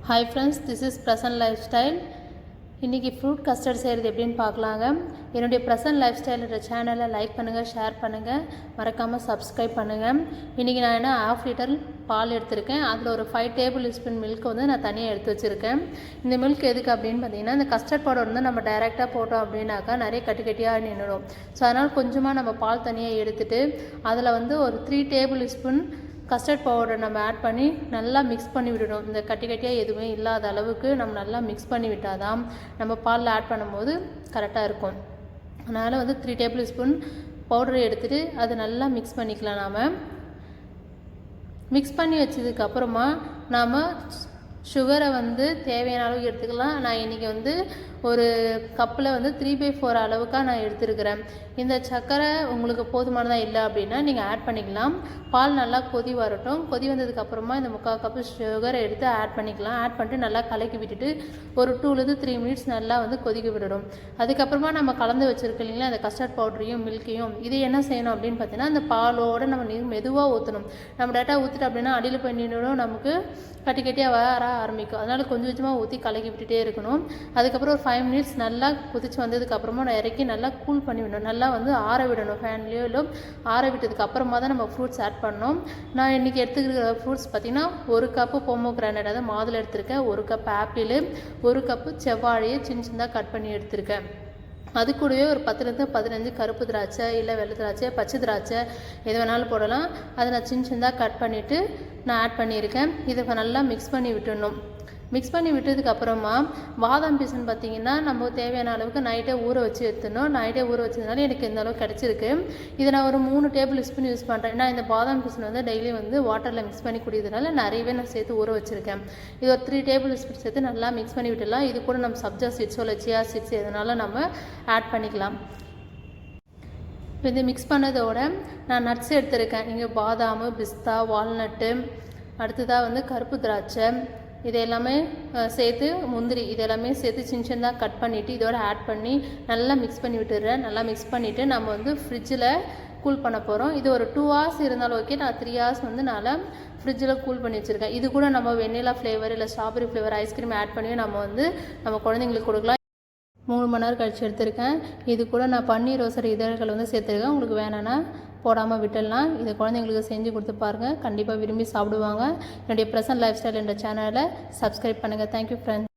Hi friends, this is Present Lifestyle. இன்றைக்கி fruit custard செய்கிறது எப்படின்னு பார்க்கலாங்க. என்னுடைய ப்ரெசன்ட் லைஃப் ஸ்டைலோட சேனலை லைக் பண்ணுங்கள், ஷேர் பண்ணுங்கள், மறக்காமல் சப்ஸ்கிரைப் பண்ணுங்கள். இன்றைக்கி நான் ½ லிட்டர் பால் எடுத்திருக்கேன். அதில் ஒரு 5 டேபிள் ஸ்பூன் மில்க் வந்து நான் தனியாக எடுத்து வச்சுருக்கேன். இந்த மில்க் எதுக்கு அப்படின்னு பார்த்தீங்கன்னா, இந்த கஸ்டர்ட் பவுடர் வந்து நம்ம டைரெக்டாக போட்டோம் அப்படின்னாக்கா நிறைய கட்டியாக நின்றுடும். ஸோ அதனால் கொஞ்சமாக நம்ம பால் தனியாக எடுத்துகிட்டு அதில் வந்து ஒரு 3 டேபிள் ஸ்பூன் கஸ்டர்ட் பவுடர் நம்ம ஆட் பண்ணி நல்லா மிக்ஸ் பண்ணி விடணும். இந்த கட்டியாக எதுவுமே இல்லாத அளவுக்கு நம்ம நல்லா மிக்ஸ் பண்ணி விட்டால் தான் நம்ம பாலில் ஆட் பண்ணும்போது கரெக்டாக இருக்கும். அதனால் வந்து 3 டேபிள் ஸ்பூன் பவுடரை எடுத்துகிட்டு அதை நல்லா மிக்ஸ் பண்ணிக்கலாம். நாம் மிக்ஸ் பண்ணி வச்சதுக்கப்புறமா நாம் சுகரை வந்து தேவையான அளவுக்கு எடுத்துக்கலாம். நான் இன்றைக்கி வந்து ஒரு கப்பில் வந்து 3/4 அளவுக்காக நான் எடுத்துருக்கிறேன். இந்த சர்க்கரை உங்களுக்கு போதுமானதாக இல்லை அப்படின்னா நீங்கள் ஆட் பண்ணிக்கலாம். பால் நல்லா கொதி வரட்டும். கொதி வந்ததுக்கப்புறமா இந்த 3/4 கப்பு சுகரை எடுத்து ஆட் பண்ணிக்கலாம். ஆட் பண்ணிட்டு நல்லா கலக்கி விட்டுட்டு ஒரு 2-3 மினிட்ஸ் நல்லா வந்து கொதிக்க விடணும். அதுக்கப்புறமா நம்ம கலந்து வச்சுருக்க இல்லைங்களா அந்த கஸ்டர்ட் பவுடரையும் மில்க்கையும் இது என்ன செய்யணும் அப்படின்னு பார்த்தீங்கன்னா, அந்த பாலோடு நம்ம நீர் மெதுவாக ஊற்றணும். நம்ம டேரெக்டாக ஊற்றிட்டு அப்படின்னா அடியில் போய் நின்றுடும், நமக்கு கட்டியாக வர ஆரம்பிக்கும். அதனால் கொஞ்சம் கொஞ்சமாக ஊற்றி கலக்கி விட்டுட்டே இருக்கணும். அதுக்கப்புறம் ஒரு 5 மினிட்ஸ் நல்லா கொதிச்சு வந்ததுக்கப்புறமா நான் இறக்கி நல்லா கூல் பண்ணி விடணும். நல்லா வந்து ஆற விடணும். ஃபேன்லேயோ இல்லை ஆற விட்டதுக்கப்புறமா தான் நம்ம ஃப்ரூட்ஸ் ஆட் பண்ணணும். நான் இன்றைக்கி எடுத்துக்கிற ஃப்ரூட்ஸ் பார்த்திங்கன்னா 1 கப்பு பொமோகிரானேட், அதாவது மாதுளை எடுத்திருக்கேன், 1 கப் ஆப்பிள், 1 கப்பு செவ்வாழையை சின்னதாக கட் பண்ணி எடுத்திருக்கேன். அது கூடவே ஒரு 10-15 கருப்பு திராட்சை, இல்லை வெள்ளை திராட்சை, பச்சை திராட்சை எது வேணாலும் போடலாம். அதை நான் சின்னதாக கட் பண்ணிவிட்டு நான் ஆட் பண்ணியிருக்கேன். இதை நல்லா மிக்ஸ் பண்ணி விட்டுடணும். மிக்ஸ் பண்ணி விட்டதுக்கப்புறமா பாதாம் பீஸ்ன்னு பார்த்தீங்கன்னா நம்ம தேவையான அளவுக்கு நைட்டே ஊற வச்சு எடுத்துடணும். நைட்டே ஊற வச்சதுனால எனக்கு இந்த அளவுக்கு கிடச்சிருக்கு. இதை நான் ஒரு 3 டேபிள் ஸ்பூன் யூஸ் பண்ணுறேன். நான் இந்த பாதாம் பீஸ்னு வந்து டெய்லி வந்து வாட்டரில் மிக்ஸ் பண்ணி குடிக்கிறதுனால நிறையவே நான் சேர்த்து ஊற வச்சுருக்கேன். இது ஒரு 3 டேபிள் ஸ்பூன் சேர்த்து நல்லா மிக்ஸ் பண்ணி விட்டுடலாம். இது கூட நம்ம சப்ஜா சீட்ஸோ இல்லை சியா சீட்ஸ் எதனால நம்ம ஆட் பண்ணிக்கலாம். இப்போ இது மிக்ஸ் பண்ணதோட நான் நட்ஸ் எடுத்திருக்கேன். இங்கே பாதாம், பிஸ்தா, வால்நட்டு, அடுத்ததாக வந்து கருப்பு திராட்சை, இது எல்லாமே சேர்த்து முந்திரி, இது எல்லாமே சேர்த்து சின்னதாக கட் பண்ணிவிட்டு இதோட ஆட் பண்ணி நல்லா மிக்ஸ் பண்ணி விட்டுடுறேன். நல்லா மிக்ஸ் பண்ணிவிட்டு நம்ம வந்து ஃப்ரிட்ஜில் கூல் பண்ண போகிறோம். இது ஒரு 2 ஹவர்ஸ் இருந்தாலும் ஓகே. நான் 3 ஹவர்ஸ் வந்து நான் ஃப்ரிட்ஜில் கூல் பண்ணி வச்சுருக்கேன். இது கூட நம்ம வெண்ணிலா ஃப்ளேவர் இல்லை ஸ்ட்ராபெரி ஃப்ளேவர் ஐஸ்கிரீம் ஆட் பண்ணி நம்ம வந்து நம்ம குழந்தைங்களுக்கு கொடுக்கலாம். 3 மணி நேரம் கழிச்சு எடுத்திருக்கேன். இது கூட நான் பன்னீர் ரோசரி இதழ்கள் வந்து சேர்த்துருக்கேன். உங்களுக்கு வேணான்னா போடாமல் விட்டுடலாம். இதை குழந்தைங்களுக்கு செஞ்சு கொடுத்து பாருங்கள், கண்டிப்பாக விரும்பி சாப்பிடுவாங்க. என்னுடைய ப்ரெசன்ட் லைஃப் ஸ்டைல் என்ற சேனலை சப்ஸ்கிரைப் பண்ணுங்கள். Thank you friends.